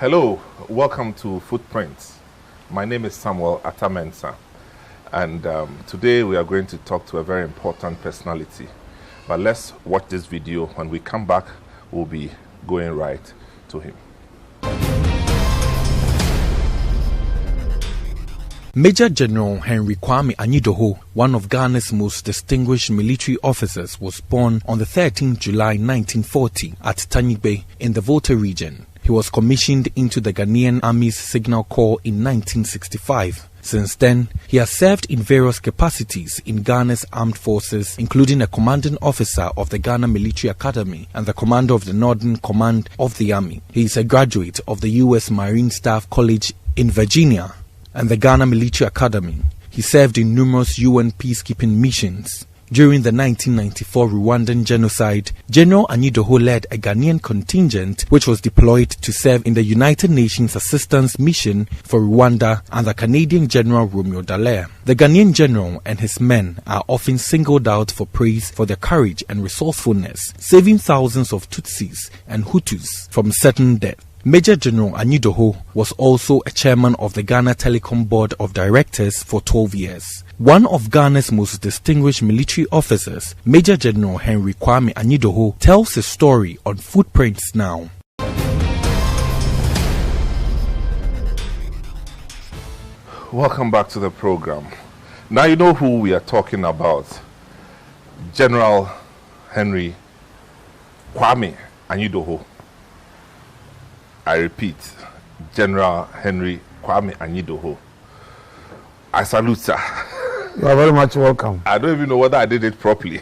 Hello, welcome to Footprints. My name is Samuel Atamensa, and today we are going to talk to a very important personality. But let's watch this video. When we come back, we'll be going right to him. Major General Henry Kwami Anyidoho, one of Ghana's most distinguished military officers, was born on the 13th July 1940 at Tanyigbe in the Volta region. He was commissioned into the Ghanaian Army's Signal Corps in 1965. Since then, he has served in various capacities in Ghana's armed forces, including a commanding officer of the Ghana Military Academy and the commander of the Northern Command of the Army. He is a graduate of the U.S. Marine Staff College in Virginia and the Ghana Military Academy. He served in numerous UN peacekeeping missions. During the 1994 Rwandan genocide, General Anyidoho led a Ghanaian contingent which was deployed to serve in the United Nations Assistance Mission for Rwanda under Canadian General Romeo Dallaire. The Ghanaian general and his men are often singled out for praise for their courage and resourcefulness, saving thousands of Tutsis and Hutus from certain death. Major General Anyidoho was also a chairman of the Ghana Telecom Board of Directors for 12 years. One of Ghana's most distinguished military officers, Major General Henry Kwami Anyidoho, tells his story on Footprints now. Welcome back to the program. Now you know who we are talking about. General Henry Kwami Anyidoho. I repeat, General Henry Kwami Anyidoho. I salute, sir. You are very much welcome. I don't even know whether I did it properly.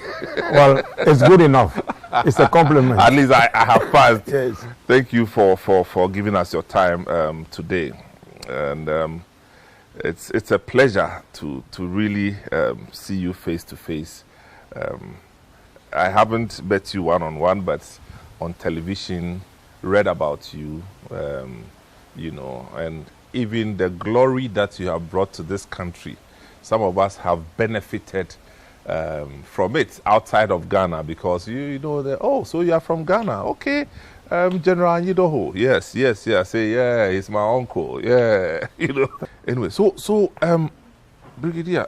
Well, it's good enough. It's a compliment. At least I have passed. Yes. Thank you for giving us your time today. And it's a pleasure to really see you face to face. I haven't met you one-on-one, but on television, read about you, you know, and even the glory that you have brought to this country. Some of us have benefited from it outside of Ghana because you know that, oh, so you are from Ghana, okay. General Anyidoho, yes. I say, yeah, he's my uncle, yeah, you know. Anyway, so Brigadier,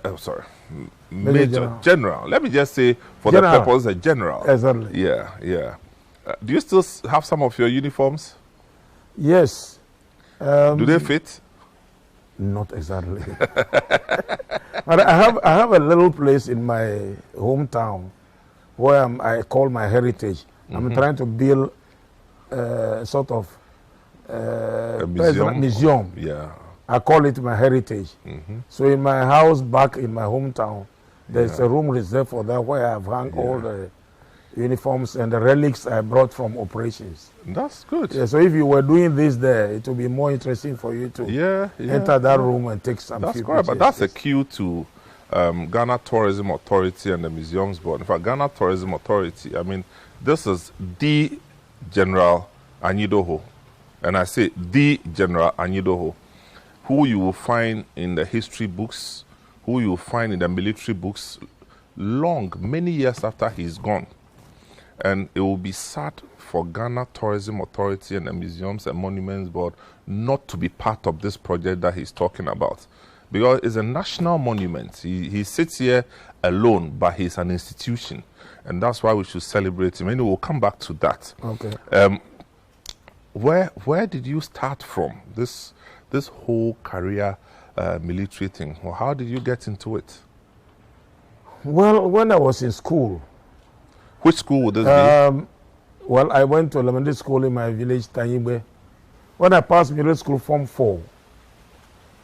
Major General. Let me just say, for the purpose of General. Exactly. Yeah. Do you still have some of your uniforms? Yes. Do they fit? Not exactly. But I have a little place in my hometown where I call my heritage. I'm trying to build sort of a museum. Yeah. I call it my heritage. So in my house back in my hometown, there's a room reserved for that where I've hung all the uniforms and the relics I brought from operations. That's good. Yeah, so if you were doing this there, it would be more interesting for you to enter that room and take some few pictures. But that's a cue to Ghana Tourism Authority and the Museums Board. In fact, Ghana Tourism Authority, I mean, this is the General Anyidoho. And I say the General Anyidoho, who you will find in the history books, who you will find in the military books many years after he's gone. And it will be sad for Ghana Tourism Authority and the Museums and Monuments Board not to be part of this project that he's talking about. Because it's a national monument. He sits here alone, but he's an institution. And that's why we should celebrate him. Anyway, we'll come back to that. Okay. Where did you start from, this whole career military thing? Well, how did you get into it? Well, when I was in school. Which school would this be? Well, I went to elementary school in my village, Tanyigbe. When I passed middle school, Form 4,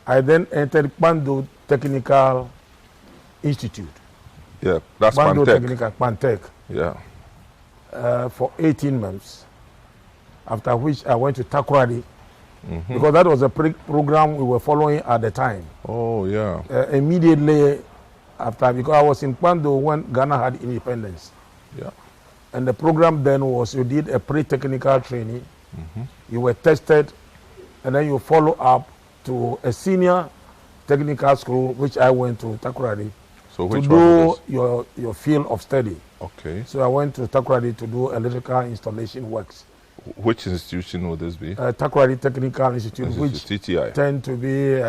I then entered Pando Technical Institute. Yeah, that's Pando Pantech. Technical, Pantech. Yeah. For 18 months. After which I went to Takoradi, because that was a program we were following at the time. Oh, yeah. Immediately after, because I was in Pando when Ghana had independence. Yeah. And the program then was you did a pre-technical training, you were tested, and then you follow up to a senior technical school, which I went to Takoradi, to do your field of study. Okay. So I went to Takoradi to do electrical installation works. Which institution would this be? Takoradi Technical Institute, which TTI. tend to be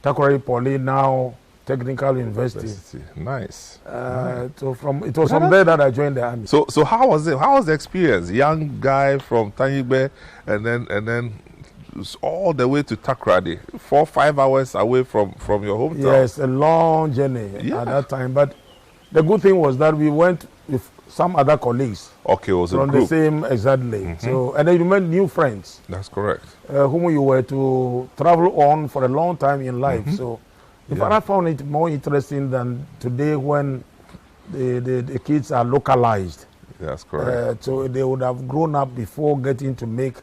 Takoradi Poly, now Technical University. Nice. So it was from there that I joined the army. So how was it? How was the experience? Young guy from Tanyigbe, and then all the way to Takoradi, 4-5 hours away from your hometown. Yes, a long journey at that time. But the good thing was that we went with some other colleagues. Okay, it was from a group. the same, exactly. So, and then you met new friends. That's correct. Whom you were to travel on for a long time in life. So, in fact, I found it more interesting than today when the kids are localized. That's correct. So they would have grown up before getting to make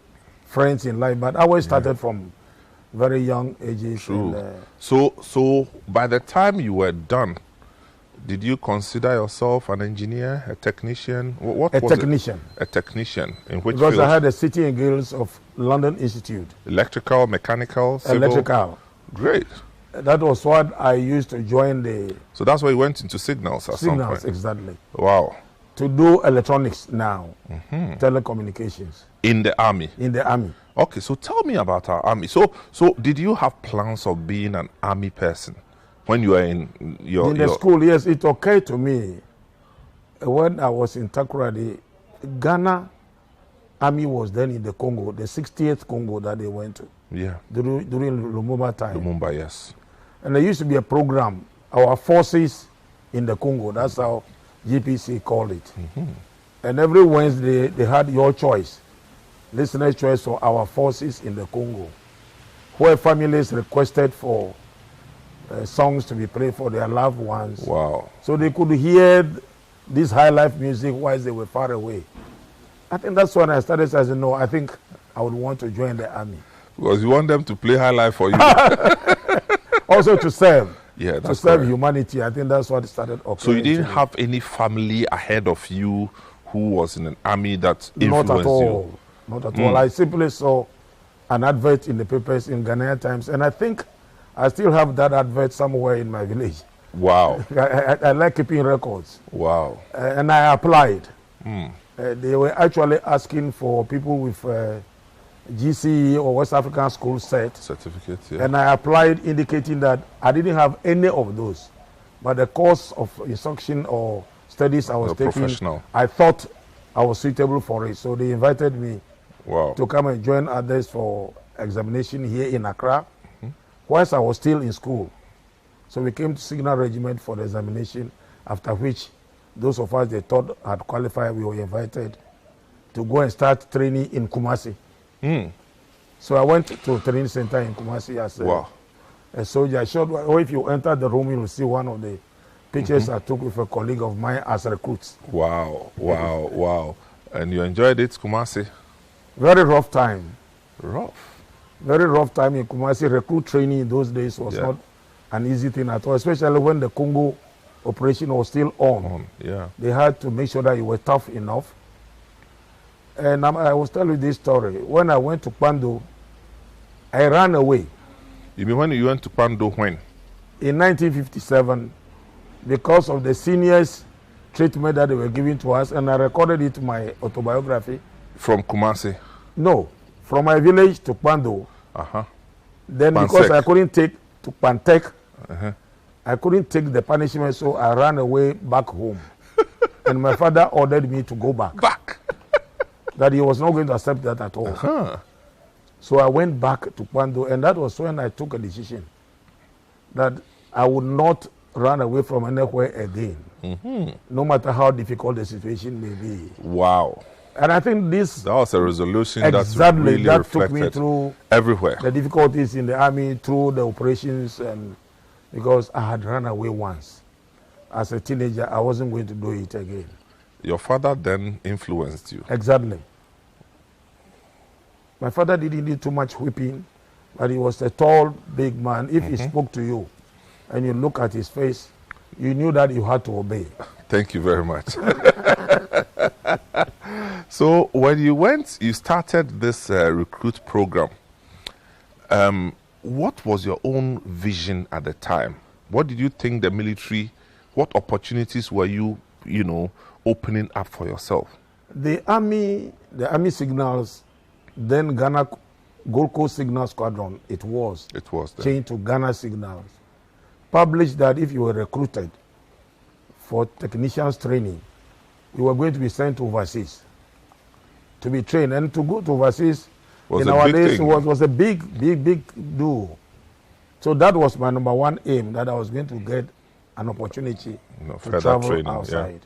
friends in life. But I always started from very young ages. True. And, so by the time you were done, did you consider yourself an engineer, a technician? What a was technician. It? A technician. In which Because field? I had the City and Guilds of London Institute. Electrical, mechanical, civil? Electrical. Great. That was what I used to join the... So that's why you went into signals at some point? Signals, exactly. Wow. To do electronics now, telecommunications. In the army? In the army. Okay, so tell me about our army. So did you have plans of being an army person when you were in your... In the school, yes, it occurred to me when I was in Takoradi, Ghana army was then in the Congo, the 60th Congo that they went to. Yeah. During Lumumba time. Lumumba, yes. And there used to be a program, our forces in the Congo. That's how GPC called it. And every Wednesday, they had your choice, listener's choice for our forces in the Congo, where families requested for songs to be played for their loved ones. Wow. So they could hear this high life music while they were far away. I think that's when I started saying, no, I think I would want to join the army. Because you want them to play high life for you. Also to serve. Yeah, that's to serve correct. humanity. I think that's what started occurring. So you didn't have any family ahead of you who was in an army that influenced Not at all. you? Not at all. I simply saw an advert in the papers in Ghanaian Times, and I think I still have that advert somewhere in my village. Wow. I like keeping records. Wow. And I applied. They were actually asking for people with GCE or West African School set. Certificate, yeah. And I applied indicating that I didn't have any of those. But the course of instruction or studies I was taking, professional. I thought I was suitable for it. So they invited me Wow. to come and join others for examination here in Accra, whilst I was still in school. So we came to Signal Regiment for the examination, after which those of us they thought had qualified, we were invited to go and start training in Kumasi. So I went to a training center in Kumasi as a soldier. Or if you enter the room, you will see one of the pictures I took with a colleague of mine as recruits. Wow, wow, wow. And you enjoyed it, Kumasi? Very rough time. Rough? Very rough time in Kumasi. Recruit training in those days was not an easy thing at all, especially when the Congo operation was still on. Yeah. They had to make sure that you were tough enough. And I will tell you this story. When I went to Kwando, I ran away. You mean when you went to Kwando when? In 1957, because of the seniors' treatment that they were giving to us, and I recorded it in my autobiography. From Kumasi? No, from my village to Kwando. Then Pansek. because I couldn't take to Pantek, I couldn't take the punishment, so I ran away back home. And my father ordered me to go back. That he was not going to accept that at all. So I went back to Kwando, and that was when I took a decision that I would not run away from anywhere again, no matter how difficult the situation may be. Wow. And I think that was a resolution that really took me through everywhere. The difficulties in the army, through the operations, and because I had run away once. As a teenager, I wasn't going to do it again. Your father then influenced you? Exactly. My father didn't need too much whipping, but he was a tall, big man. If he spoke to you and you look at his face, you knew that you had to obey. Thank you very much. So when you started this recruit program, what was your own vision at the time? What did you think the military, what opportunities were you opening up for yourself? The army signals, then Ghana Gold Coast Signal Squadron, it was then. changed to Ghana Signals, published that if you were recruited for technicians training, you were going to be sent to overseas to be trained. And to go to overseas in our days was a big do. So that was my number one aim, that I was going to get an opportunity to travel outside.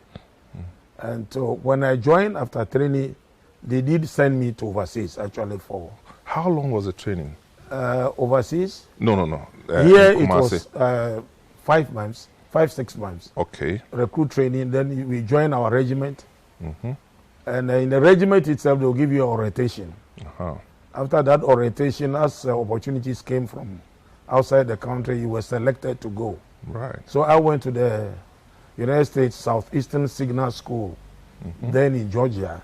Yeah. And so when I joined after training, they did send me to overseas actually for. How long was the training? Overseas? No. Here it was 5 months, 6 months. Okay. Recruit training, then we join our regiment. And in the regiment itself, they'll give you orientation. After that orientation, as opportunities came from outside the country, you were selected to go. Right. So I went to the United States Southeastern Signal School, then in Georgia,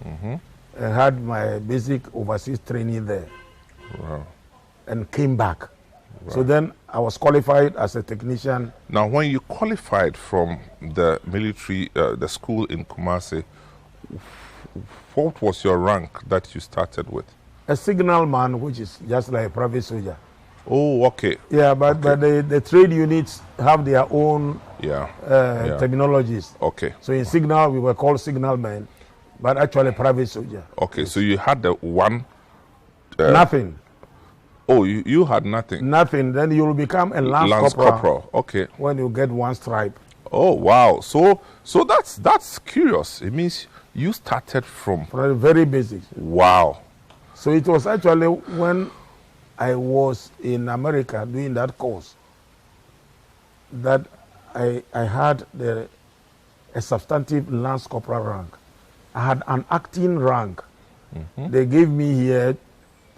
and had my basic overseas training there. Wow. And came back. Right. So then I was qualified as a technician. Now, when you qualified from the military, the school in Kumasi, what was your rank that you started with? A signalman, which is just like a private soldier. Oh, okay. Yeah, but the trade units have their own terminologies. Okay. So in signal, we were called signalmen, but actually private soldier. Okay, so you had the one... nothing. Oh, you had nothing? Nothing. Then you will become a lance corporal. Okay. When you get one stripe. Oh, wow. So that's curious. It means you started from the very basics. Wow. So it was actually when I was in America doing that course that I had a substantive lance corporal rank. I had an acting rank. They gave me here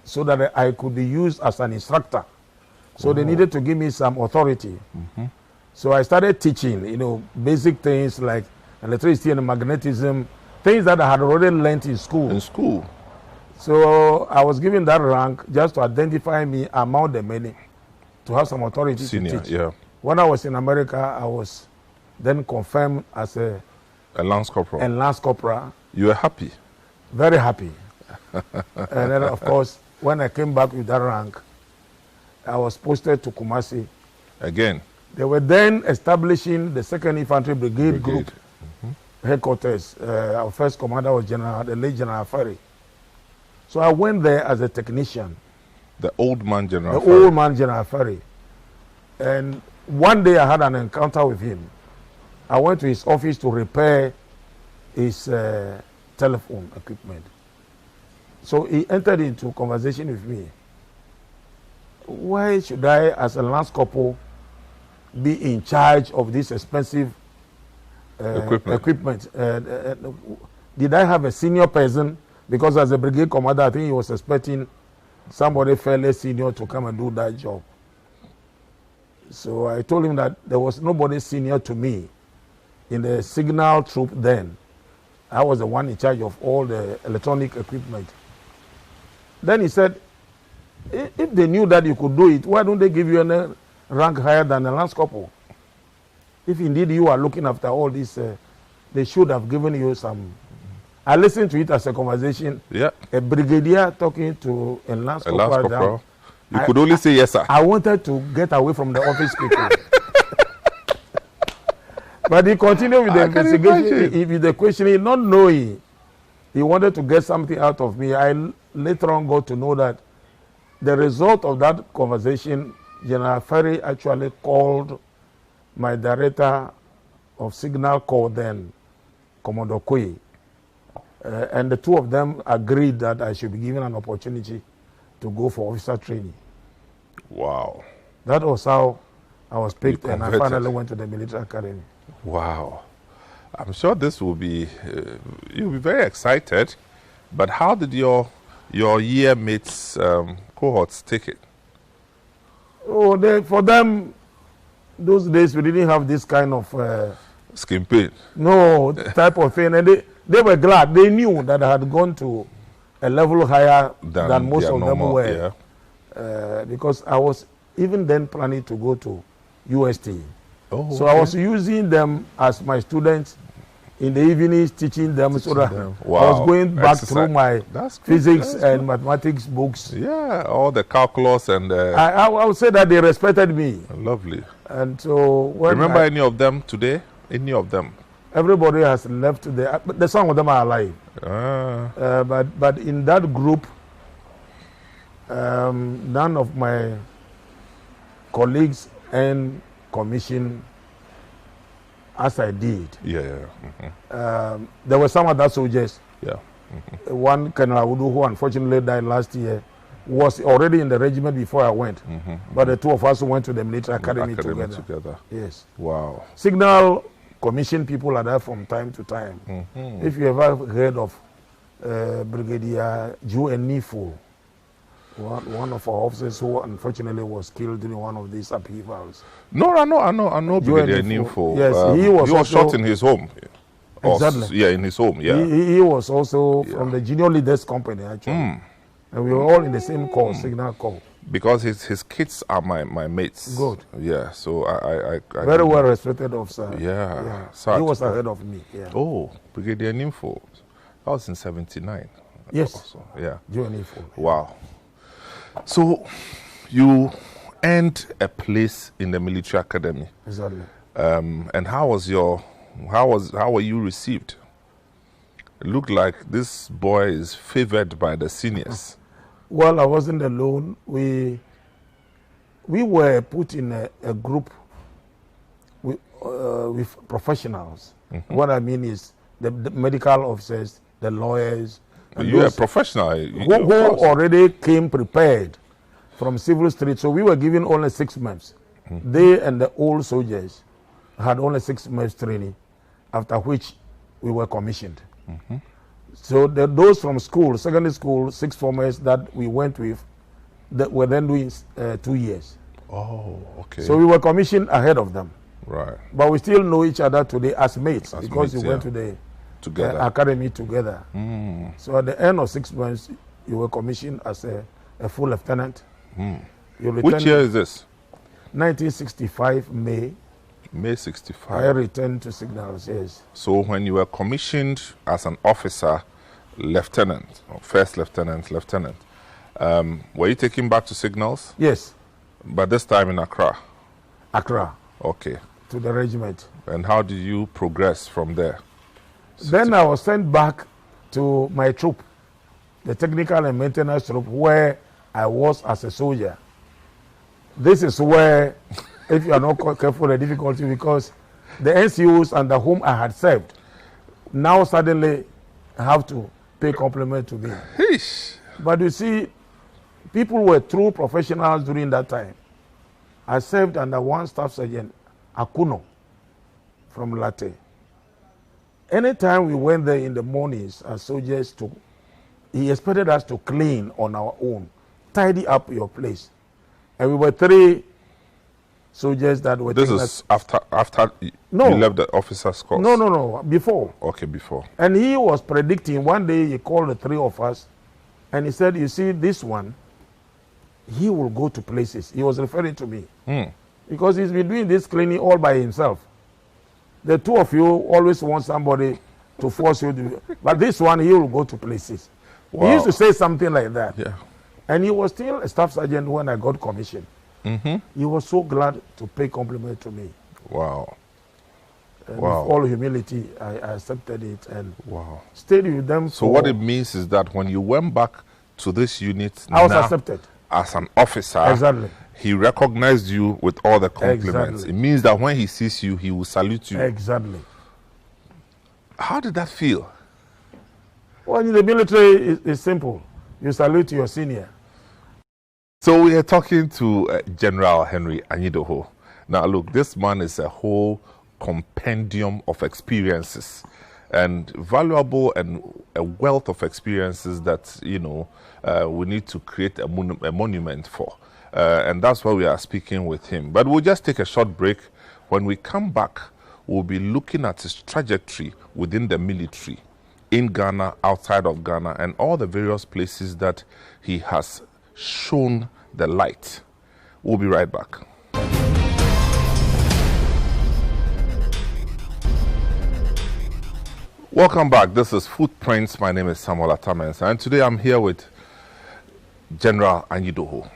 so that I could be used as an instructor. So they needed to give me some authority. So I started teaching, basic things like electricity and magnetism, things that I had already learned in school. So I was given that rank just to identify me among the many, to have some authority Senior, to teach. Yeah. When I was in America, I was then confirmed as a lance corporal. And lance corporal. You were happy? Very happy. And then, of course, when I came back with that rank, I was posted to Kumasi. Again? They were then establishing the 2nd Infantry Brigade Group headquarters. Our first commander was the late General Ferry. So I went there as a technician. The old man General Ferry? The old man General Ferry. And one day I had an encounter with him. I went to his office to repair his telephone equipment. So he entered into conversation with me. Why should I, as a lance corporal, be in charge of this expensive equipment? Did I have a senior person? Because as a brigade commander, I think he was expecting somebody fairly senior to come and do that job. So I told him that there was nobody senior to me in the signal troop then. I was the one in charge of all the electronic equipment. Then he said, if they knew that you could do it, why don't they give you a rank higher than a lance corporal? If indeed you are looking after all this, they should have given you some. I listened to it as a conversation. Yeah. A brigadier talking to a lance corporal. You could only say yes, sir. I wanted to get away from the office people. But he continued with the investigation, with the questioning, not knowing. He wanted to get something out of me. I later on got to know that the result of that conversation, General Ferry actually called my director of Signal Corps then, Commodore Kwe. And the two of them agreed that I should be given an opportunity to go for officer training. Wow. That was how I was picked, and I finally went to the military academy. Wow. I'm sure this will be, you'll be very excited, but how did your year mates, cohorts take it? Oh, for them, those days we didn't have this kind of... skin pain? No, type of thing, and they were glad. They knew that I had gone to a level higher than most of them were. Yeah. Because I was even then planning to go to UST. Oh, so I was using them as my students in the evenings teaching them so that Wow. I was going back through my That's good. physics That's and good. mathematics books. Yeah, all the calculus and I would say that they respected me. lovely. And so when Remember any of them today? Any of them? everybody has left there, but some of them are alive. But in that group, none of my colleagues earned commission as I did. Yeah. Mm-hmm. There were some other soldiers. Yeah. One Colonel Anyidoho, who unfortunately died last year, was already in the regiment before I went. Mm-hmm. But the two of us went to the military academy together. Yes. Wow. Signal commission people are there from time to time. Mm-hmm. If you ever heard of Brigadier Joe Nifo, one of our officers who unfortunately was killed during one of these upheavals. No, I know Brigadier Nifo. Yes, he was shot in his home. Exactly. Yeah, in his home, yeah. He was also from the Junior Leaders Company, actually. And we were all in the same call, signal call. Because his kids are my mates. Good. Yeah, so I very well respected officer. Yeah. He was ahead of me. Yeah. Oh, Brigadier Nifo. That was in 79. Yes. Also. Yeah. Joe Nifo. Wow. So you earned a place in the military academy. Exactly. And how were you received? It looked like this boy is favored by the seniors. Well, I wasn't alone. We were put in a group with professionals. Mm-hmm. What I mean is the medical officers, the lawyers. You're a professional. Who already came prepared from civil street. So we were given only 6 months. Mm-hmm. They and the old soldiers had only 6 months training, after which we were commissioned. Mm-hmm. So those from school, secondary school, 6 formers that we went with, that were then doing 2 years. Oh, okay. So we were commissioned ahead of them. Right. But we still know each other today as mates, because we went to the academy together. Mm. So at the end of 6 months, you were commissioned as a full lieutenant. Mm. Which year is this? 1965, May. May 65. I returned to signals, yes. So when you were commissioned as an officer, lieutenant, or first lieutenant, were you taken back to signals? Yes. But this time in Accra? Accra. Okay. To the regiment. And how did you progress from there? Then I was sent back to my troop, the technical and maintenance troop, where I was as a soldier. This is where, if you are not careful, the difficulty, because the NCOs under whom I had served now suddenly have to pay compliment to me. Heesh. But you see, people were true professionals during that time. I served under one staff sergeant, Akuno, from Latte. Anytime we went there in the mornings as soldiers, he expected us to clean on our own, tidy up your place. And we were 3 soldiers that were... This is after you left the officer's course? No, before. Okay, before. And he was predicting, one day he called the 3 of us, and he said, you see, this one, he will go to places. He was referring to me. Mm. Because he's been doing this cleaning all by himself. The 2 of you always want somebody to force you to... But this one, he will go to places. Wow. He used to say something like that. Yeah. And he was still a staff sergeant when I got commissioned. Mm-hmm. He was so glad to pay compliment to me. Wow. And with all humility, I accepted it and stayed with them. So what it means is that when you went back to this unit, I was accepted as an officer. Exactly. He recognized you with all the compliments. Exactly. It means that when he sees you, he will salute you. Exactly. How did that feel? Well, in the military, it's simple. You salute your senior. So we are talking to General Henry Anyidoho. Now, look, this man is a whole compendium of experiences, and valuable and a wealth of experiences that, we need to create a monument for. And that's why we are speaking with him. But we'll just take a short break. When we come back, we'll be looking at his trajectory within the military, in Ghana, outside of Ghana, and all the various places that he has shown the light. We'll be right back. Welcome back. This is Footprints. My name is Samuel Atamens, and today I'm here with General Anyidoho.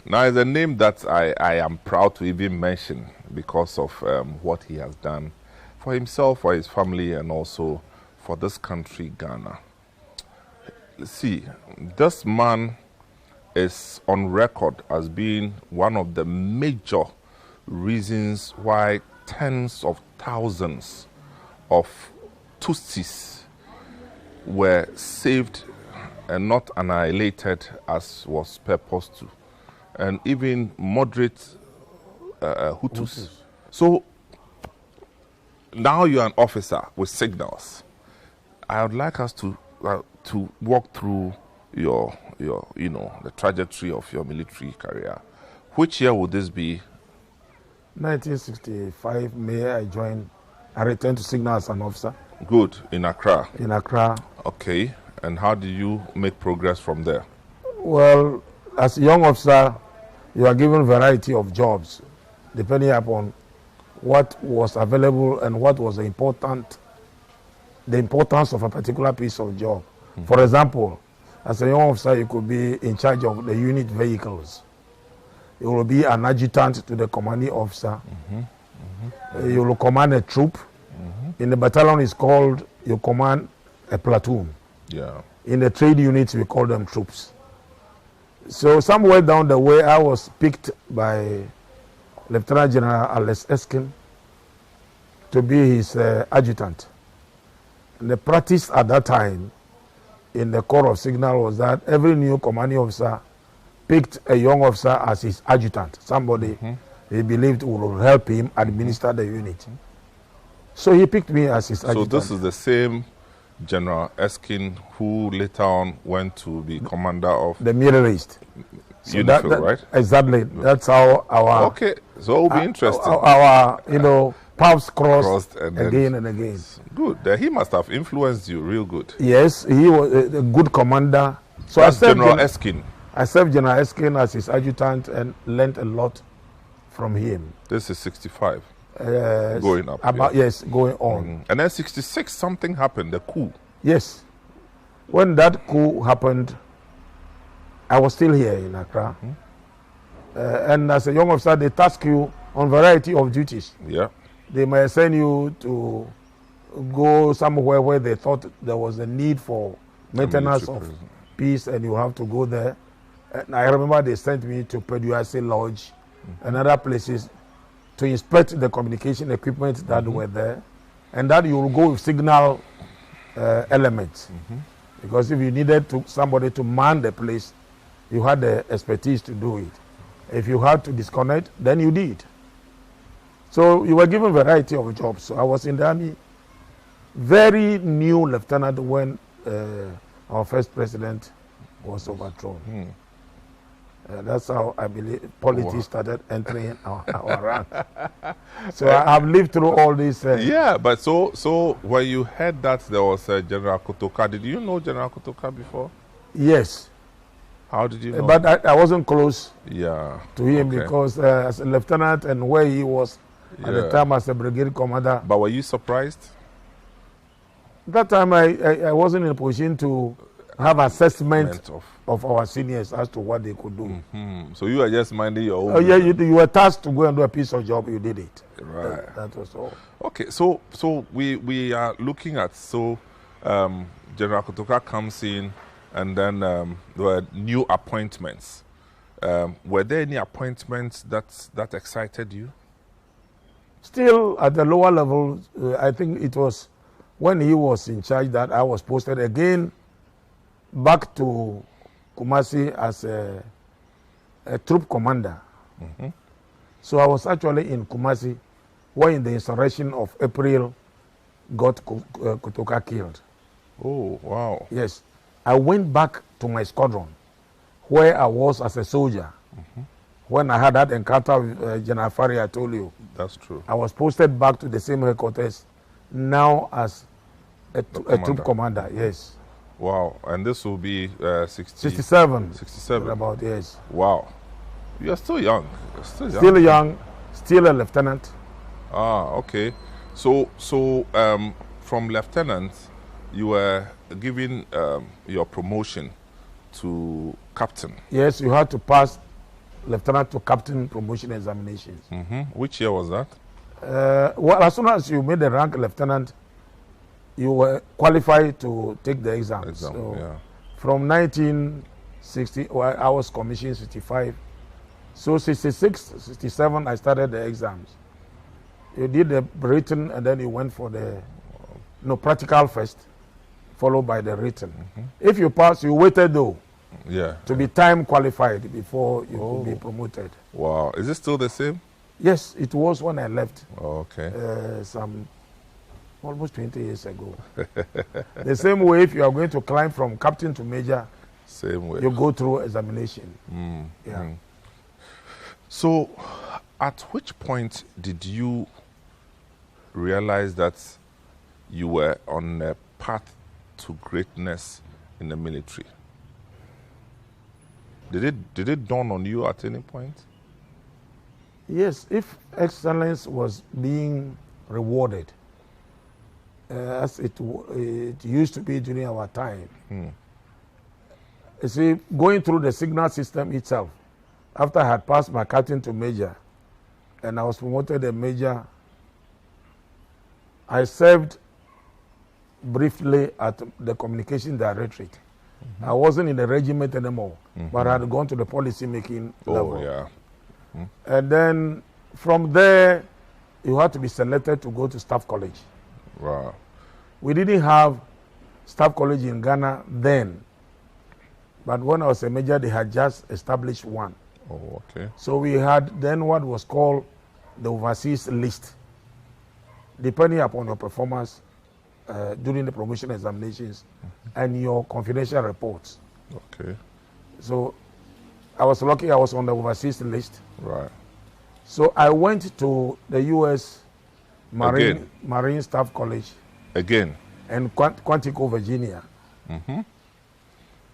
Now, it's a name that I am proud to even mention because of what he has done for himself, for his family, and also for this country, Ghana. See, this man is on record as being one of the major reasons why tens of thousands of Tutsis were saved and not annihilated as was purposed to, and even moderate Hutus. So now you're an officer with signals. I would like us to walk through your the trajectory of your military career. Which year would this be? 1965 May. I returned to signal as an officer. Good, in Accra. In Accra. Okay, and how did you make progress from there? Well, as a young officer, you are given a variety of jobs depending upon what was available and what was the importance of a particular piece of job. Mm-hmm. For example, as a young officer, you could be in charge of the unit vehicles. You will be an adjutant to the commanding officer. Mm-hmm. Mm-hmm. You will command a troop. Mm-hmm. In the battalion, it's called, you command a platoon. Yeah. In the trade units, we call them troops. So somewhere down the way, I was picked by Lieutenant General Alex Eskin to be his adjutant. And the practice at that time in the Corps of Signal was that every new commanding officer picked a young officer as his adjutant, somebody he believed would help him administer the unit. So he picked me as his adjutant. So this is the same General Eskin who later on went to be commander of the Middle East. So that, right? Exactly. That's how our... Okay, so it will be interesting. Our paths crossed again and again. Good. He must have influenced you real good. Yes, he was a good commander. So that's General Eskin. I served General Eskin as his adjutant and learned a lot from him. This is 65. Going up. Yes, going on. And then 66, something happened, the coup. Yes. When that coup happened, I was still here in Accra. And as a young officer, they task you on variety of duties. Yeah. They might send you to go somewhere where they thought there was a need for maintenance of peace, and you have to go there. And I remember they sent me to Peduase Lodge and other places to inspect the communication equipment that were there, and that you will go with signal elements. Because if you needed somebody to man the place, you had the expertise to do it. If you had to disconnect, then you did. So you were given a variety of jobs. So I was in the army, very new lieutenant when our first president was overthrown. That's how I believe politics started entering our rank. So I have lived through all this. Yeah, but so when you heard that there was General Kotoka, did you know General Kotoka before? Yes. How did you know? But I wasn't close to him because as a lieutenant and where he was at the time as a brigade commander. But were you surprised? That time I wasn't in a position to have assessment of our seniors as to what they could do. So you were just minding your own. Oh yeah, you were tasked to go and do a piece of job. You did it. Right. That was all. Okay, so we are looking at General Kotoka comes in, and then there were new appointments. Were there any appointments that excited you? Still at the lower level, I think it was when he was in charge that I was posted again back to Kumasi as a troop commander. So I was actually in Kumasi when the insurrection of April got Kotoka killed. Oh, wow. Yes. I went back to my squadron where I was as a soldier. When I had that encounter with General Fari, I told you. That's true. I was posted back to the same headquarters now as a troop commander, yes. Wow, and this will be 67. 67. About, yes. Wow. You're still young. Still young, still a lieutenant. Ah, okay. So from lieutenant, you were given your promotion to captain. Yes, you had to pass lieutenant to captain promotion examinations. Which year was that? Well, as soon as you made the rank lieutenant, you were qualified to take the exam. So yeah. from 1960, well, I was commissioned 65. So 66, 67, I started the exams. You did the written and then you went for the practical first, followed by the written. If you pass, you waited though. Yeah. To be time qualified before you could be promoted. Wow. Is it still the same? Yes, it was when I left. Okay. Some almost 20 years ago. The same way, if you are going to climb from captain to major, same way. you go through examination. Yeah. So, at which point did you realize that you were on a path to greatness in the military? Did it dawn on you at any point? Yes, if excellence was being rewarded, as it used to be during our time. You see, going through the signal system itself, after I had passed my captain to major, and I was promoted a major, I served briefly at the communication directorate. I wasn't in the regiment anymore, but I had gone to the policy making level. Yeah. And then from there, you had to be selected to go to staff college. Wow. We didn't have staff college in Ghana then, but when I was a major, they had just established one. Oh, okay. So we had then what was called the overseas list. Depending upon your performance during the promotion examinations and your confidential reports. Okay. So I was lucky I was on the overseas list. Right. So I went to the U.S. Marine Staff College. Again? And Quantico, Virginia.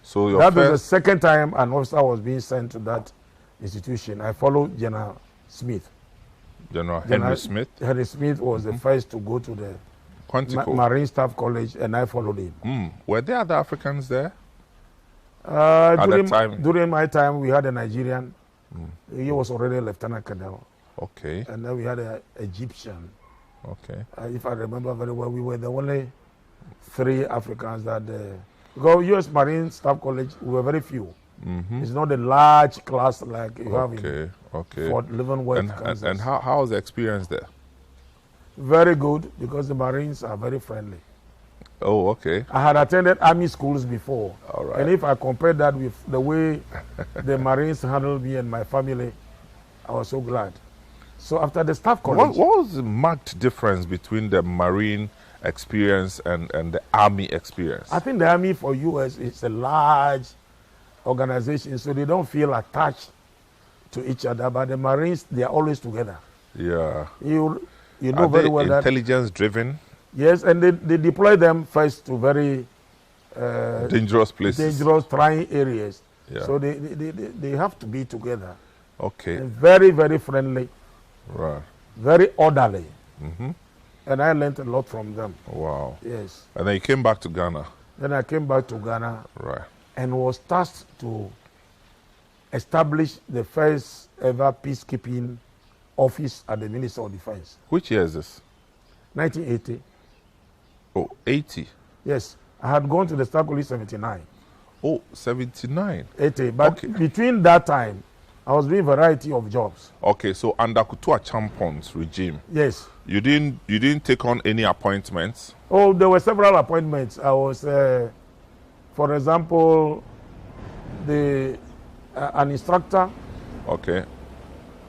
So your that was the second time an officer was being sent to that institution. I followed General Smith. General Henry Smith? Henry Smith was the first to go to the Quantico. Marine Staff College, and I followed him. Were there other Africans there? At that time? During my time, we had a Nigerian. He was already a lieutenant colonel. Okay. And then we had an Egyptian. Okay. If I remember very well, we were the only 3 Africans that because U.S. Marine Staff College, we were very few. It's not a large class like you have in Fort Leavenworth, Kansas. And how was the experience there? Very good, because the Marines are very friendly. Oh, okay. I had attended army schools before. All right. And if I compare that with the way the Marines handled me and my family, I was so glad. So after the staff college... What was the marked difference between the Marine experience and the Army experience? I think the Army for U.S. is a large organization, so they don't feel attached to each other. But the Marines, they are always together. Yeah. You know very well that... intelligence driven? Yes, and they deploy them first to very... dangerous places. Dangerous, trying areas. Yeah. So they have to be together. Okay. And very, very friendly. Right. Very orderly. And I learned a lot from them. Wow. Yes. And then you came back to Ghana? Then I came back to Ghana. Right. And was tasked to establish the first ever peacekeeping office at the Ministry of Defense. Which year is this? 1980. Oh, 80? Yes. I had gone to the Staff College 79. Oh, 79. 80. But between that time, I was doing a variety of jobs. Okay, so under Kutua Champon's regime, yes, you didn't take on any appointments? Oh, there were several appointments. I was, for example, an instructor. Okay.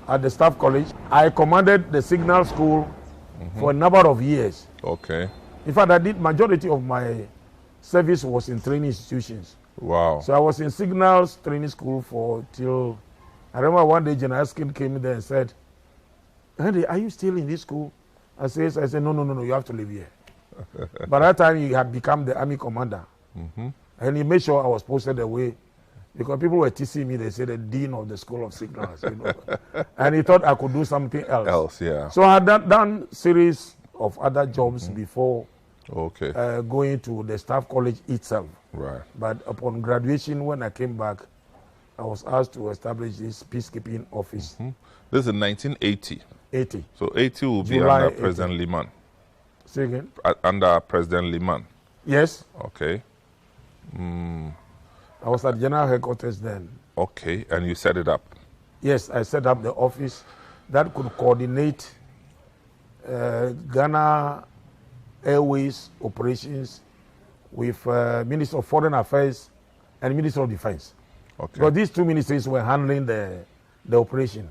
At the Staff College. I commanded the signal school for a number of years. Okay. In fact, I did majority of my service was in training institutions. Wow. So I was in signals training school for till. I remember one day General Askin came in there and said, "Henry, are you still in this school?" I said, no, you have to live here. By that time, he had become the army commander. And he made sure I was posted away because people were teasing me. They said the dean of the school of signals, and he thought I could do something else. Yeah. So I had done series of other jobs before Okay. going to the staff college itself. Right. But upon graduation, when I came back, I was asked to establish this peacekeeping office. This is in 1980. 80. So 80 will be July under 80. President Liman. Say again? Under President Liman. Yes. Okay. I was at general headquarters then. Okay, and you set it up. Yes, I set up the office that could coordinate Ghana Airways operations with Minister of Foreign Affairs and Minister of Defense. Okay. Because these two ministries were handling the operation.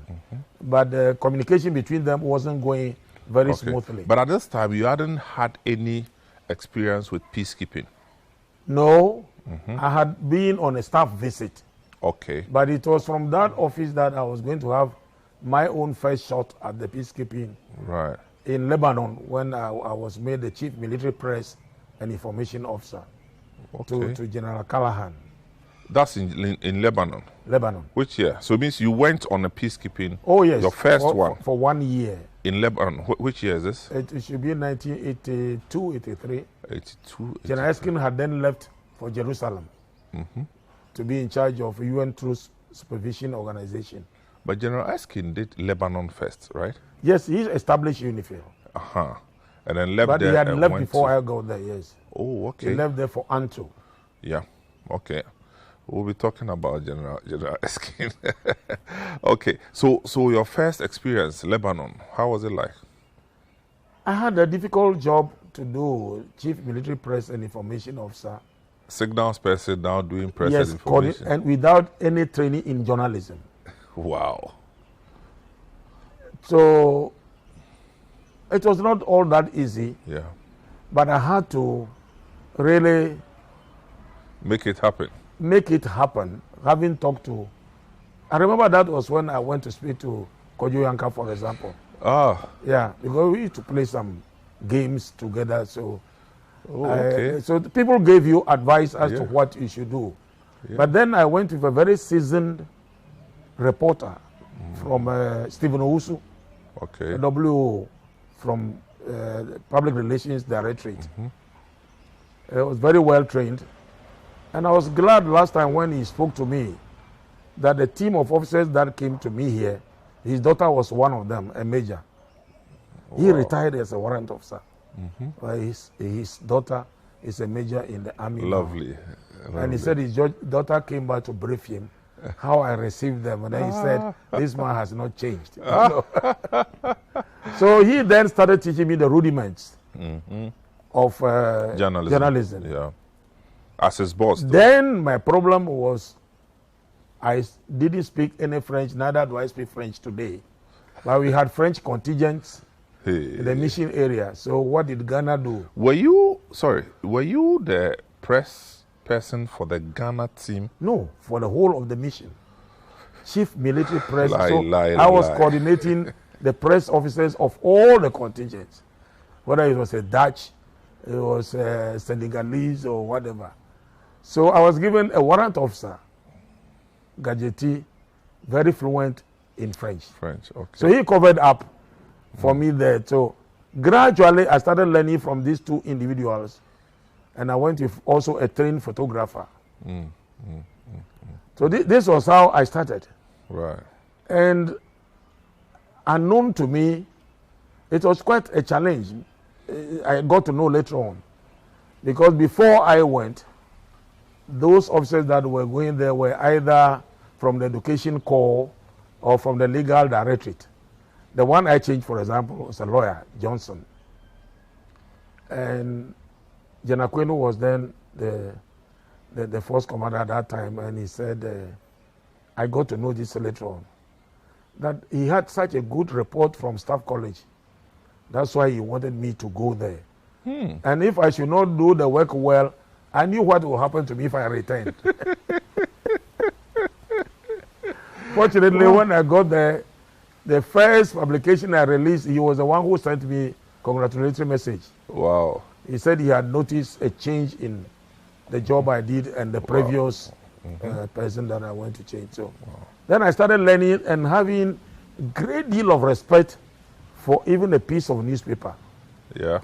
But the communication between them wasn't going very smoothly. But at this time, you hadn't had any experience with peacekeeping? No, I had been on a staff visit. Okay. But it was from that office that I was going to have my own first shot at the peacekeeping Right. in Lebanon when I was made the chief military press and information officer to General Callahan. That's in Lebanon. Lebanon. Which year? So it means you went on a peacekeeping. Oh, yes. Your first one. For 1 year. In Lebanon. Which year is this? It should be 1982, 83. 82. General Eskin had then left for Jerusalem to be in charge of UN Truth Supervision Organization. But General Eskin did Lebanon first, right? Yes, he established UNIFIL. And then left But there. he had and left went before I got there, yes. Oh, okay. He left there for Anto. Yeah. Okay. We'll be talking about General Eskin. Okay. So your first experience, Lebanon, how was it like? I had a difficult job to do, chief military press and information officer. Signals person now doing press Yes, and information. and without any training in journalism. Wow. So it was not all that easy. Yeah. But I had to really Make it happen. make it happen, having talked to. I remember that was when I went to speak to Kojo Yanka, for example. Ah. Yeah, because we used to play some games together. So, Okay. so the people gave you advice as to Yeah. what you should do. Yeah. But then I went with a very seasoned reporter from Stephen Owusu, Okay. WO from Public Relations Directorate. He was very well trained. And I was glad last time when he spoke to me that the team of officers that came to me here, his daughter was one of them, a major. He retired as a warrant officer. His daughter is a major in the army. Lovely. And he said his daughter came back to brief him how I received them. And then he said, this man has not changed. So he then started teaching me the rudiments of journalism. Yeah. As his boss. Though. Then my problem was I didn't speak any French, neither do I speak French today. But we had French contingents in the mission area. So what did Ghana do? Were you the press person for the Ghana team? No, for the whole of the mission. Chief military press. I was coordinating the press officers of all the contingents. Whether it was a Dutch, it was a Senegalese or whatever. So I was given a warrant officer, Gadgeti, very fluent in French. Okay. So he covered up for me there. So gradually I started learning from these two individuals. And I went with also a trained photographer. So this was how I started. Right. And unknown to me, it was quite a challenge. I got to know later on. Because before I went, those officers that were going there were either from the education corps or from the legal directorate. The one I changed, for example, was a lawyer, Johnson. And Janakwenu was then the force commander at that time, and he said, I got to know this later on, that he had such a good report from Staff College. That's why he wanted me to go there. And if I should not do the work well, I knew what would happen to me if I returned. Fortunately, when I got there, the first publication I released, he was the one who sent me congratulatory message. Wow. He said he had noticed a change in the job I did and the previous person that I went to change. So then I started learning and having a great deal of respect for even a piece of newspaper. Yeah.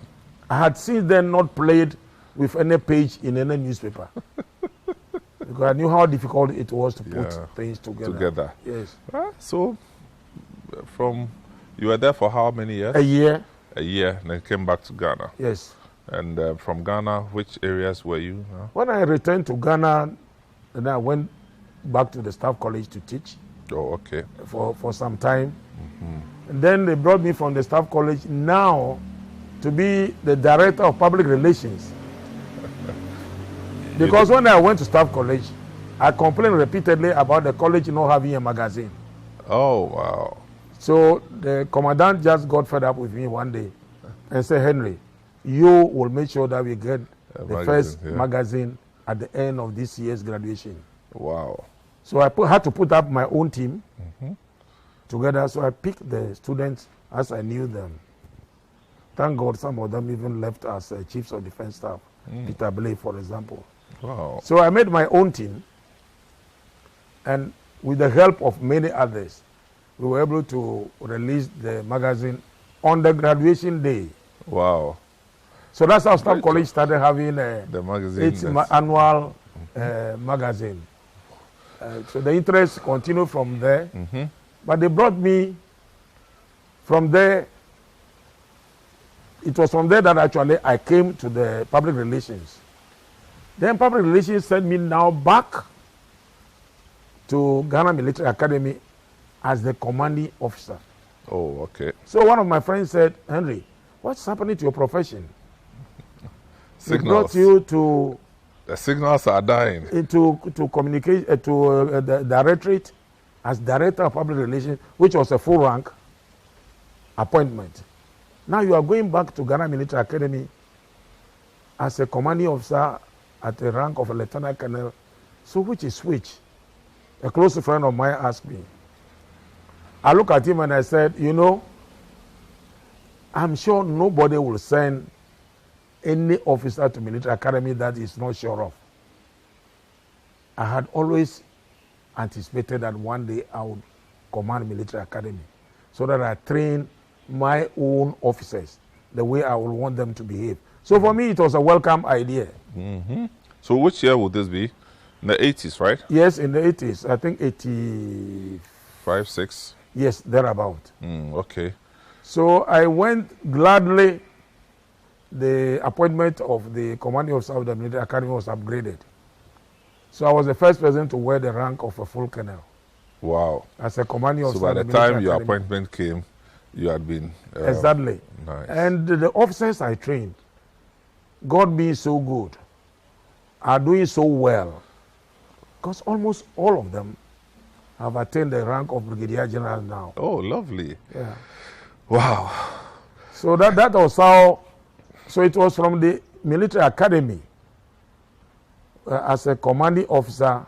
I had since then not played with any page in any newspaper. Because I knew how difficult it was to put things together. Yes. So, you were there for how many years? A year. A year, and then came back to Ghana. Yes. And from Ghana, which areas were you? When I returned to Ghana, then I went back to the staff college to teach. Oh, okay. For some time. And then they brought me from the staff college now to be the director of public relations. Because when I went to staff college, I complained repeatedly about the college not having a magazine. Oh, wow. So the commandant just got fed up with me one day and said, Henry, you will make sure that we get the first magazine at the end of this year's graduation. Wow. So I had to put up my own team together. So I picked the students as I knew them. Thank God some of them even left as chiefs of defense staff. Peter Blay, for example. Wow. So I made my own team. And with the help of many others, we were able to release the magazine on the graduation day. Wow. So that's how Staff College started having the magazine. Its annual magazine. So the interest continued from there. But they brought me from there. It was from there that actually I came to the public relations. Then public relations sent me now back to Ghana Military Academy as the commanding officer. Oh, okay. So one of my friends said, Henry, what's happening to your profession? Signals. They brought you to... The signals are dying. To communicate, to the directorate as director of public relations, which was a full rank appointment. Now you are going back to Ghana Military Academy as a commanding officer at the rank of a lieutenant colonel. So which is which? A close friend of mine asked me. I looked at him and I said, you know, I'm sure nobody will send any officer to military academy that is not sure of. I had always anticipated that one day I would command military academy so that I train my own officers the way I would want them to behave. So for me, it was a welcome idea. So which year would this be? In the 80s, right? Yes, in the 80s. I think 85, 6. Yes, thereabout. Okay. So I went gladly. The appointment of the commanding officer of the military academy was upgraded. So I was the first person to wear the rank of a full colonel. Wow. As a commanding officer. So by the time your appointment came, you had been... exactly. Nice. And the officers I trained, God being so good, are doing so well. Because almost all of them have attained the rank of brigadier general now. Oh, lovely. Yeah. Wow. So that was how... So it was from the military academy as a commanding officer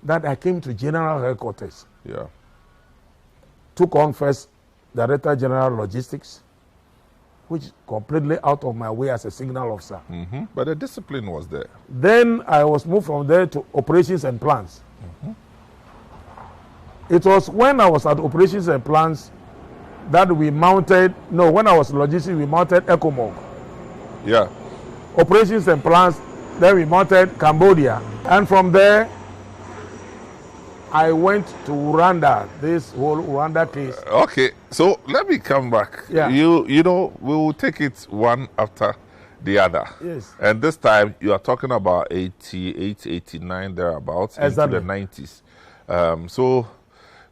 that I came to general headquarters. Yeah. Took on first Director General Logistics, which is completely out of my way as a signal officer. But the discipline was there. Then I was moved from there to operations and plans. It was when I was at operations and plans that we mounted, no, when I was logistics, we mounted ECOMOG. Yeah. Operations and plans, then we mounted Cambodia. And from there, I went to Rwanda, this whole Rwanda case. Okay, so let me come back. Yeah. You know, we will take it one after the other. Yes. And this time, you are talking about 88, 89, thereabouts, exactly. into the 90s. So,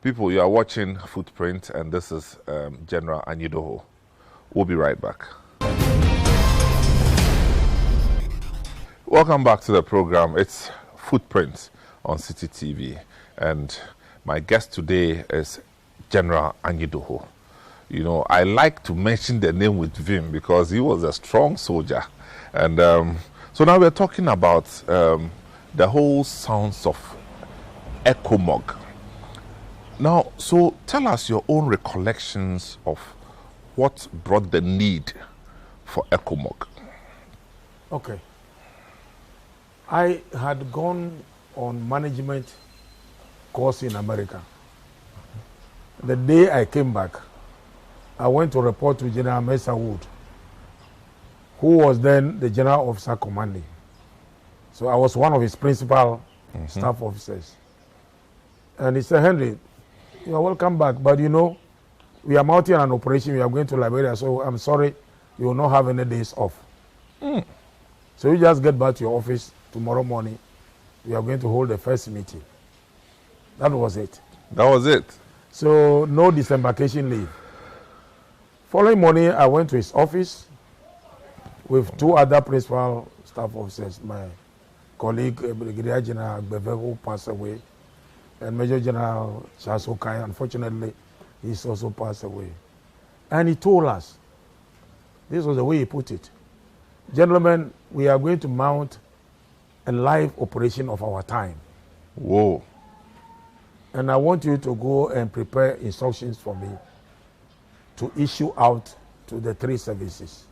people, you are watching Footprint, and this is General Anyidoho. We'll be right back. Welcome back to the program. It's Footprint on City TV. And my guest today is General Anyidoho. You know, I like to mention the name with vim because he was a strong soldier. And so now we're talking about the whole sounds of ECOMOG. Now, so tell us your own recollections of what brought the need for ECOMOG. Okay. I had gone on management course in America. The day I came back, I went to report to General Mesa Wood who was then the general officer commanding. So I was one of his principal staff officers. And he said, Henry, you are welcome back, but you know, we are mounting an operation, we are going to Liberia, so I'm sorry, you will not have any days off. So you just get back to your office tomorrow morning. We are going to hold the first meeting. That was it. That was it. So no disembarkation leave. Following morning, I went to his office with 2 other principal staff officers, my colleague, Brigadier General Gbeve, who passed away, and Major General Charles Okai. Unfortunately, he's also passed away. And he told us, this was the way he put it, gentlemen, we are going to mount a live operation of our time. Whoa. And I want you to go and prepare instructions for me to issue out to the 3 services.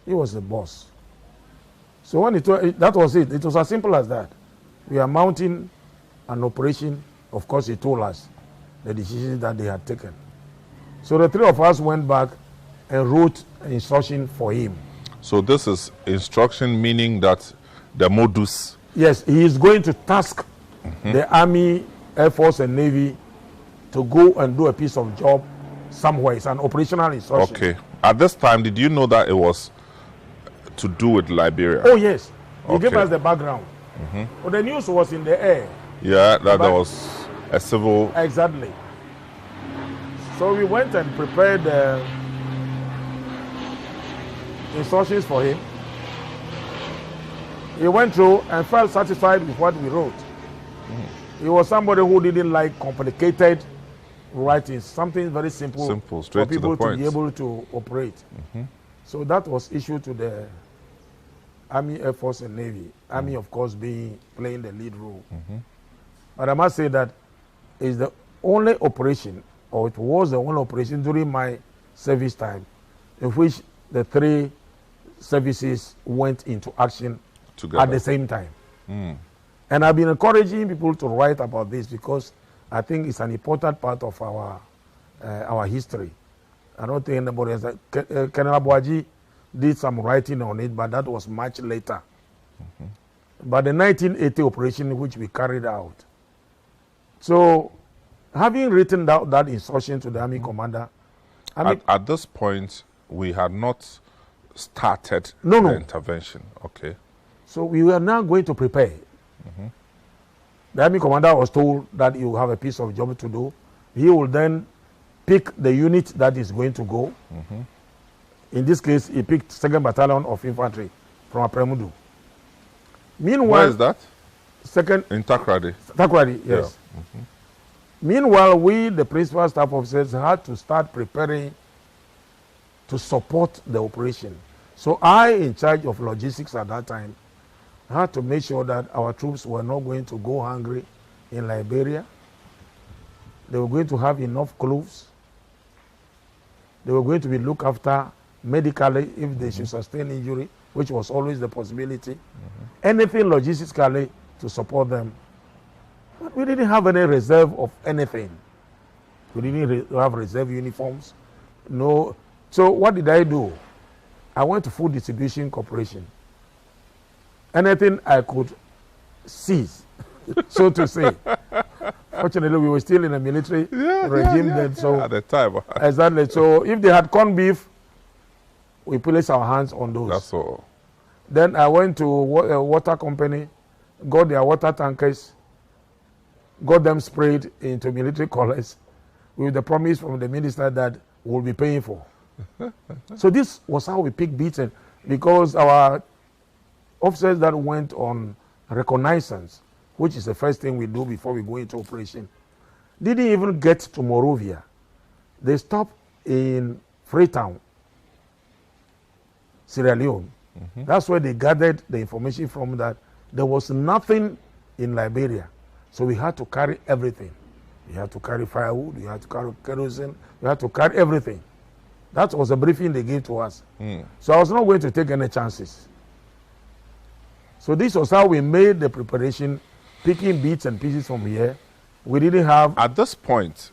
He was the boss. So when that was it. It was as simple as that. We are mounting an operation. Of course, he told us the decisions that they had taken. So the 3 of us went back and wrote an instruction for him. So this is instruction meaning that the modus. Yes, he is going to task the Army, Air Force, and Navy to go and do a piece of job somewhere. It's an operational instruction. Okay. At this time, did you know that it was to do with Liberia? Oh, yes. He gave Okay. us the background. Well, the news was in the air. Yeah, that there was a civil. Exactly. So we went and prepared the instructions for him. He went through and felt satisfied with what we wrote. He was somebody who didn't like complicated writing, something very simple, Straight for people to the point. be able to operate. So that was issued to the Army, Air Force, and Navy. Army, of course, playing the lead role. But I must say that it's the only operation, or it was the only operation during my service time, in which the 3 services went into action Together. at the same time. And I've been encouraging people to write about this because I think it's an important part of our history. I don't think anybody else. Colonel Abuaji did some writing on it, but that was much later. But the 1980 operation which we carried out. So, having written that instruction to the Army commander, At this point, we had not started No. the intervention. Okay. so we were now going to prepare. The Army commander was told that he will have a piece of job to do. He will then pick the unit that is going to go. In this case, he picked 2nd Battalion of Infantry from Apremudu. Meanwhile, Where is that? 2nd In Takrady. Takrady, yes. Meanwhile, we, the principal staff officers, had to start preparing to support the operation. So I, in charge of logistics at that time, had to make sure that our troops were not going to go hungry in Liberia. They were going to have enough clothes. They were going to be looked after medically if they should sustain injury, which was always the possibility. Anything logistically to support them. But we didn't have any reserve of anything. We didn't have reserve uniforms. No. So what did I do? I went to Food Distribution Corporation. Anything I could seize, so to say. Fortunately, we were still in a military regime then. So at the time. exactly. So if they had corned beef, we placed our hands on those. That's all. Then I went to a water company, got their water tankers, got them sprayed into military colors with the promise from the minister that we'll be paying for. So this was how we picked beaten, because our officers that went on reconnaissance, which is the first thing we do before we go into operation, didn't even get to Monrovia. They stopped in Freetown, Sierra Leone. That's where they gathered the information from, that there was nothing in Liberia. So we had to carry everything. We had to carry firewood, we had to carry kerosene, we had to carry everything. That was the briefing they gave to us. So I was not going to take any chances. So this was how we made the preparation, picking bits and pieces from here. We didn't have... At this point,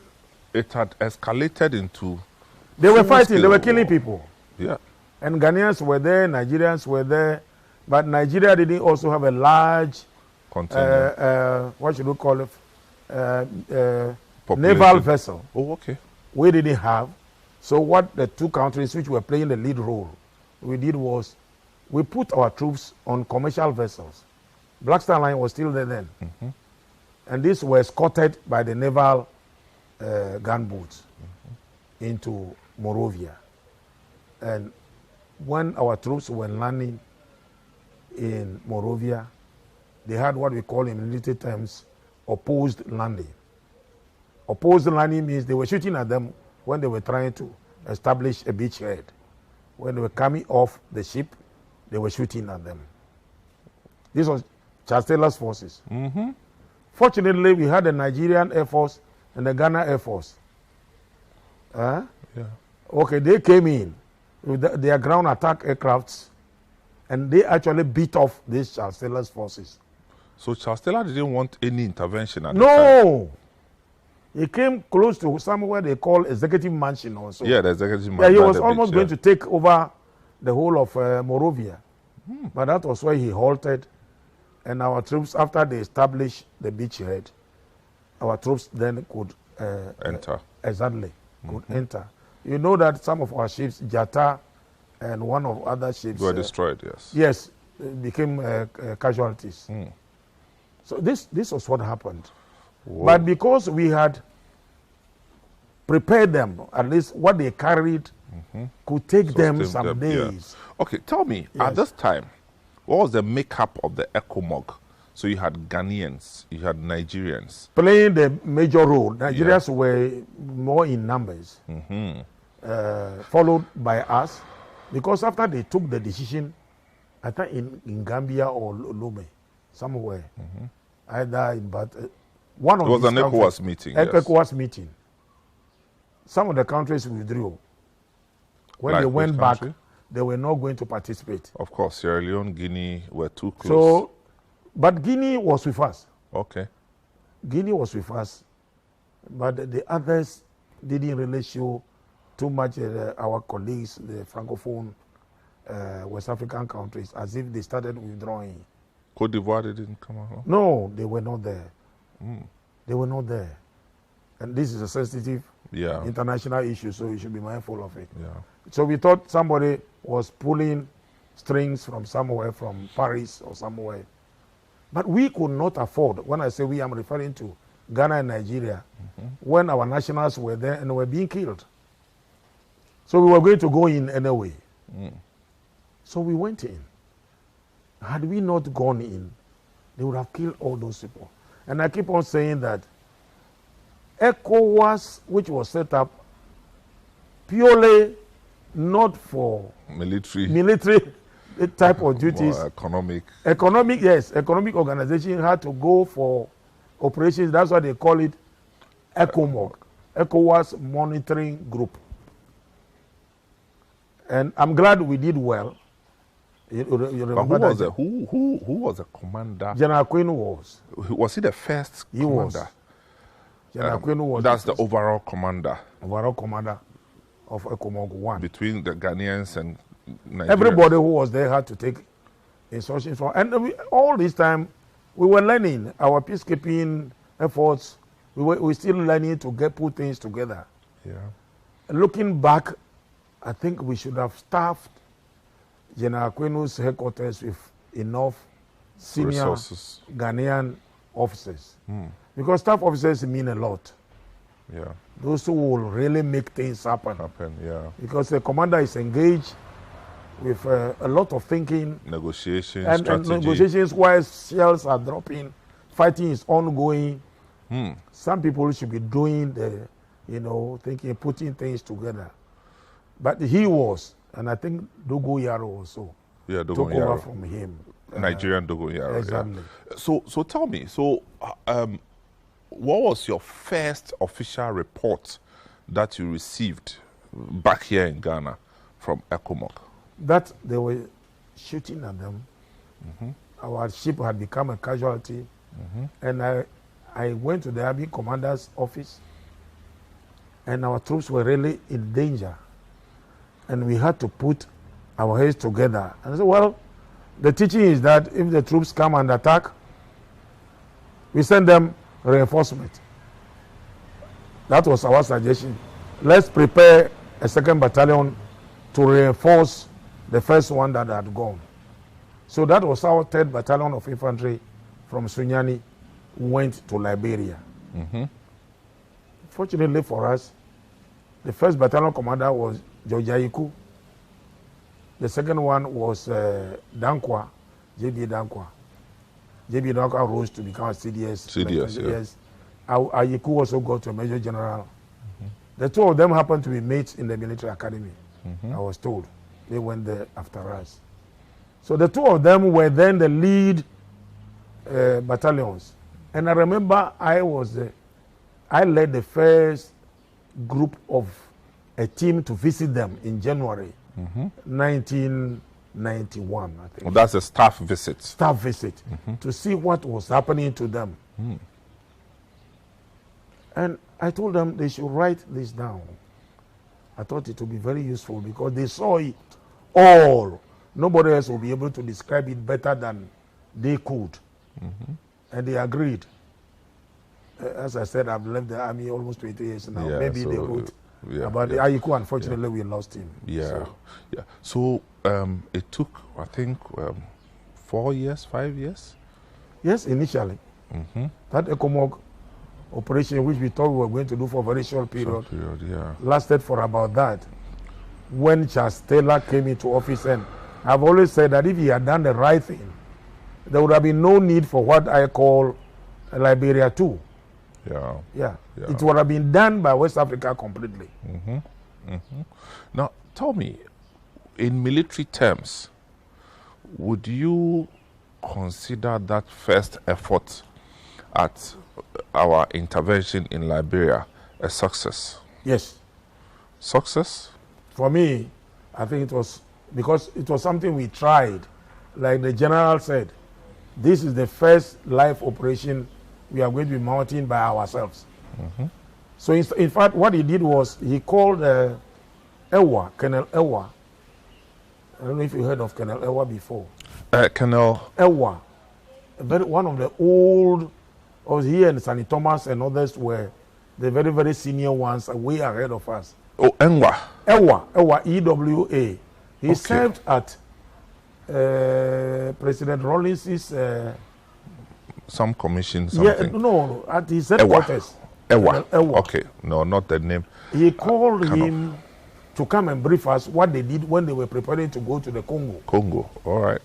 it had escalated into... They were fighting, they were full-scale killing war. people. Yeah. And Ghanaians were there, Nigerians were there, but Nigeria didn't also have a large, what should we call it, naval vessel. Oh, okay. We didn't have. So what the two countries which were playing the lead role, we did was, we put our troops on commercial vessels. Black Star Line was still there then. Mm-hmm. And these were escorted by the naval gunboats into Monrovia. And when our troops were landing in Monrovia, they had what we call in military terms opposed landing. Opposed landing means they were shooting at them when they were trying to establish a beachhead. When they were coming off the ship, they were shooting at them. This was Charles Taylor's forces. Mm-hmm. Fortunately, we had the Nigerian Air Force and the Ghana Air Force. Yeah. Okay, they came in with their ground attack aircrafts, and they actually beat off these Charles Taylor's forces. So Charles Taylor didn't want any intervention at the time? No! He came close to somewhere they call Executive Mansion also. Yeah, the Executive Mansion. Yeah, he was almost going to take over the whole of Monrovia. But that was where he halted. And our troops, after they established the beachhead, our troops then could enter. Exactly, could enter. You know that some of our ships, Jata and one of other ships, were destroyed, yes. Yes, became casualties. So this was what happened. Whoa. But because we had prepared them, at least what they carried could take them some days. Yeah. Okay, tell me, at this time, what was the makeup of the ECOMOG? So you had Ghanaians, you had Nigerians. Playing the major role. Nigerians were more in numbers, followed by us. Because after they took the decision, I think in Gambia or Lome, somewhere, either in one of it was an ECOWAS meeting. ECOWAS meeting. Some of the countries withdrew. When they went back, they were not going to participate. Of course, Sierra Leone, Guinea were too close. So, but Guinea was with us. Okay. Guinea was with us, but the others didn't really show too much. Our colleagues, the Francophone West African countries, as if they started withdrawing. Côte d'Ivoire didn't come along? No, they were not there. They were not there. And this is a sensitive international issue, so you should be mindful of it. Yeah. So we thought somebody was pulling strings from somewhere, from Paris or somewhere. But we could not afford, when I say we, I'm referring to Ghana and Nigeria, when our nationals were there and were being killed. So we were going to go in anyway. So we went in. Had we not gone in, they would have killed all those people. And I keep on saying that ECOWAS, which was set up purely not for military type of duties. Economic organization had to go for operations. That's why they call it ECOMOG, ECOWAS Monitoring Group. And I'm glad we did well. You remember but who was the commander? General Quinn was. Was he the first commander? General Quinn was. That's the overall commander. Overall commander of ECOMOG 1. Between the Ghanaians and Nigerians. Everybody who was there had to take instructions from. And all this time, we were learning our peacekeeping efforts. We were still learning to put things together. Yeah. Looking back, I think we should have staffed General Kwenu's headquarters with enough senior resources. Ghanaian officers. Because staff officers mean a lot. Yeah. Those who will really make things happen. Yeah. Because the commander is engaged with a lot of thinking. Negotiations, and strategy. And negotiations while shells are dropping. Fighting is ongoing. Some people should be doing the, thinking, putting things together. But he was, and I think Dogo Yaro also took over from him. Nigerian Dogo Yaro. Exactly. Yeah. So tell me, what was your first official report that you received back here in Ghana from ECOMOG? That they were shooting at them. Our ship had become a casualty. And I went to the Army Commander's office, and our troops were really in danger. And we had to put our heads together. And I said, well, the teaching is that if the troops come and attack, we send them reinforcement. That was our suggestion. Let's prepare a second battalion to reinforce the first one that had gone. So that was our 3rd Battalion of Infantry from Sunyani went to Liberia. Fortunately for us, the 1st Battalion commander was Jojayiku. The second one was Dankwa, J.B. Dankwa. J.B. Dankwa rose to become a CDS. CDS, yeah. Yes. Ayiku also got to a Major General. The two of them happened to be mates in the military academy, I was told. They went there after us. So the two of them were then the lead battalions. And I remember I led the first group of a team to visit them in January 1991, I think. Well, that's a staff visit. Staff visit to see what was happening to them. And I told them they should write this down. I thought it would be very useful because they saw it all. Nobody else will be able to describe it better than they could. And they agreed. As I said, I've left the army almost 20 years now. Yeah, Maybe so, they wrote about the yeah. Ayiku. Unfortunately, we lost him. Yeah, So it took, I think, 4 years, 5 years? Yes, initially. That ECOMOG operation, which we thought we were going to do for a very short period, lasted for about that. When Charles Taylor came into office, and I've always said that if he had done the right thing, there would have been no need for what I call Liberia 2. Yeah. It would have been done by West Africa completely. Now, tell me, in military terms, would you consider that first effort at our intervention in Liberia a success? Yes. Success? For me, I think it was because it was something we tried. Like the general said, this is the first live operation we are going to be mounting by ourselves. So in fact, what he did was he called Ewa, Colonel Ewa. I don't know if you heard of Colonel Ewa before. Colonel Ewa, one of the old, was here and Sani Thomas and others were the very, very senior ones, way ahead of us. Oh, Ewa, EWA. He served at President Rawlins's some commission, something. Yeah, no, at his headquarters. Ewa. Okay, no, not the name. He called him to come and brief us what they did when they were preparing to go to the Congo. All right.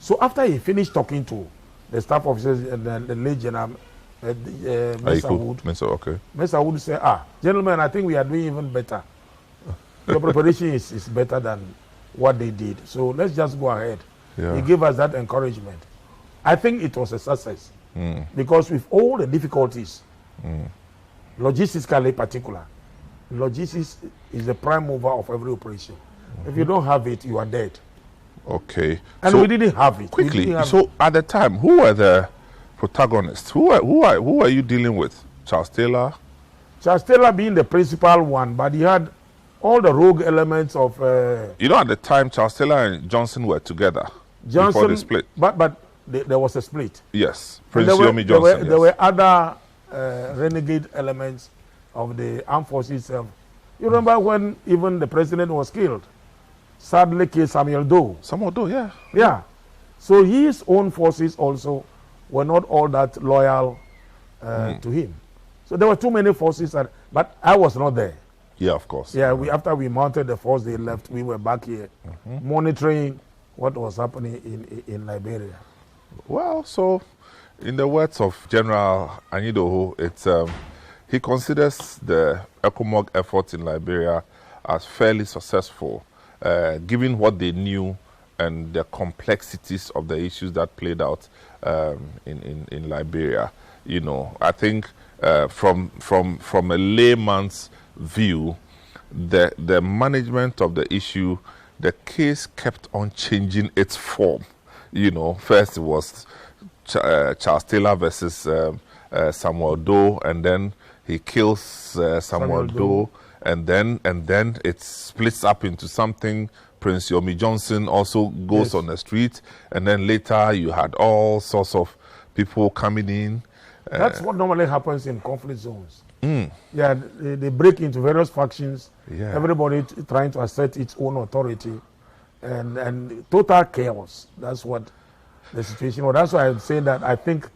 So after he finished talking to the staff officers and the late General Mesa Wood, Mesa Wood said, gentlemen, I think we are doing even better. Your preparation is better than what they did. So let's just go ahead. He gave us that encouragement. I think it was a success because with all the difficulties, logistically particular, logistics is the prime mover of every operation. If you don't have it, you are dead. Okay. And so we didn't have it. Quickly, so at the time, who were the protagonists? Who are you dealing with? Charles Taylor? Charles Taylor being the principal one, but he had all the rogue elements of... you know, at the time, Charles Taylor and Johnson were together before they split. But there was a split. Yes. Prince Yomi Johnson. There were other renegade elements of the armed forces. You remember when even the president was killed? Sadly killed Samuel Doe. Samuel Doe, yeah. Yeah. So his own forces also were not all that loyal to him. So there were too many forces, but I was not there. Yeah, of course. Yeah, after we mounted the force, they left. We were back here monitoring what was happening in Liberia. Well, so in the words of General Anyidoho, it's he considers the ECOMOG efforts in Liberia as fairly successful, given what they knew and the complexities of the issues that played out in Liberia. You know, I think from a layman's view, the management of the issue, the case kept on changing its form. You know, first it was Charles Taylor versus Samuel Doe, and then he kills Samuel Doe, and then it splits up into something Prince Yomi Johnson also goes Yes. on the street, and then later you had all sorts of people coming in. That's what normally happens in conflict zones. Yeah, they break into various factions. Yeah. Everybody trying to assert its own authority, and total chaos. That's what the situation was. That's why I'm saying that I think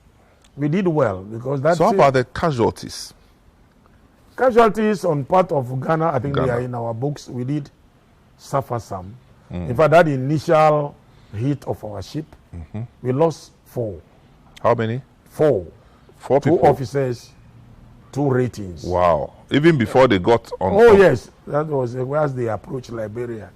we did well, because that's So how about the casualties? casualties on part of Ghana. I think they Ghana. are in our books. We did suffer some. In fact, that initial hit of our ship, we lost 4. How many? 4. 4 2 people. officers, 2 ratings. Wow. Even before they got on. Oh yes, that was as they approached Liberia,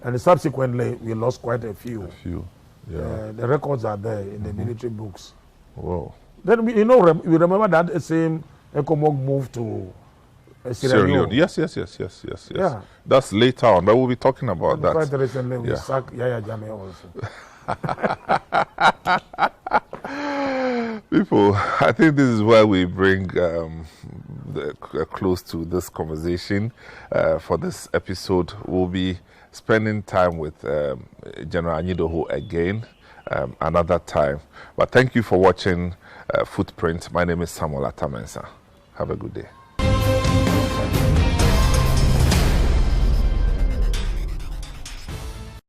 and subsequently we lost quite a few. Few. Yeah. The records are there in the military books. Whoa. Then we remember that same ECOMOG moved to Sierra Leone. Yes. Yeah. That's later on, but we'll be talking about Quite that. recently we Yeah. sacked Yaya Jammeh also. People, I think this is where we bring close to this conversation for this episode. We'll be spending time with General Anyidoho again another time. But thank you for watching Footprint. My name is Samuel Atamensa. Have a good day.